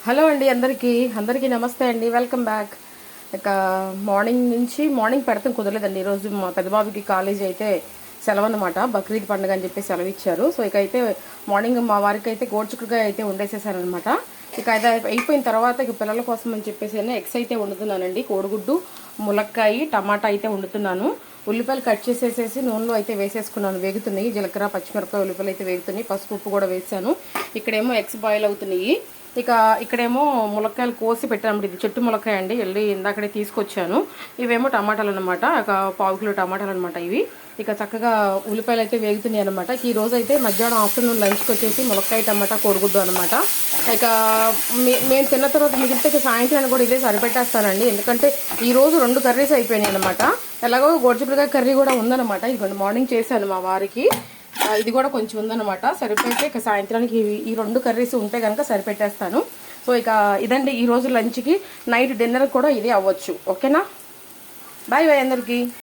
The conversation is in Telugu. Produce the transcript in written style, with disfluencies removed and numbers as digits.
హలో అండి, అందరికీ నమస్తే అండి. Welcome back. ఇక మార్నింగ్ పెడతాం కుదరలేదండి. ఈరోజు మా పెద్దబాబుకి కాలేజీ అయితే సెలవు అనమాట. బక్రీద్ పండుగ అని చెప్పి సెలవు ఇచ్చారు. సో ఇక అయితే మార్నింగ్ మా వారికి అయితే గోడ్చుకుగా అయితే వండేసేసారనమాట. ఇక అయితే అయిపోయిన తర్వాత ఇక పిల్లల కోసం అని చెప్పేసి ఎగ్స్ అయితే వండుతున్నానండి. కోడిగుడ్డు, ములక్కాయ, టమాటా అయితే వండుతున్నాను. ఉల్లిపాయలు కట్ చేసేసేసి నూనెలో అయితే వేసేసుకున్నాను. వేగుతున్నాయి. జీలకర్ర, పచ్చిమిరపకాయ, ఉల్లిపాయలు అయితే వేగుతున్నాయి. పసుపు, ఉప్పు కూడా వేసాను. ఇక్కడేమో ఎగ్స్ బాయిల్ అవుతున్నాయి. ఇక్కడేమో ములక్కాయలు కోసి పెట్టాను. ఇది చెట్టు ములక్కాయ అండి, వెళ్ళి ఇందాకడే తీసుకొచ్చాను. ఇవేమో టమాటాలు అనమాట, ఒక 1/2 కిలో టమాటాలు అనమాట ఇవి. ఇక చక్కగా ఉల్లిపాయలు అయితే వేగుతున్నాయి అనమాట. ఈ రోజు అయితే మధ్యాహ్నం ఆఫ్టర్నూన్ లంచ్కి వచ్చేసి ములక్కాయ, టమాటా, కోడిగుడ్డు అనమాట. ఇక మేము తిన్న తర్వాత మిగిలితే సాయంత్రానికి కూడా ఇదే సరిపెట్టేస్తానండి. ఎందుకంటే ఈరోజు 2 కర్రీస్ అయిపోయినాయి అనమాట. ఎలాగో గోడ్చిక్కుడుకాయ కర్రీ కూడా ఉందన్నమాట. ఇది మార్నింగ్ చేశాను మా వారికి. ఇది కూడా కొంచెం ఉందన్నమాట. సరిపోతే ఇక సాయంత్రానికి ఈ 2 కర్రీస్ ఉంటే కనుక సరిపెట్టేస్తాను. సో ఇక ఇదండి ఈరోజు లంచ్కి. నైట్ డిన్నర్ కూడా ఇదే అవ్వచ్చు. ఓకేనా? బాయ్ అందరికీ.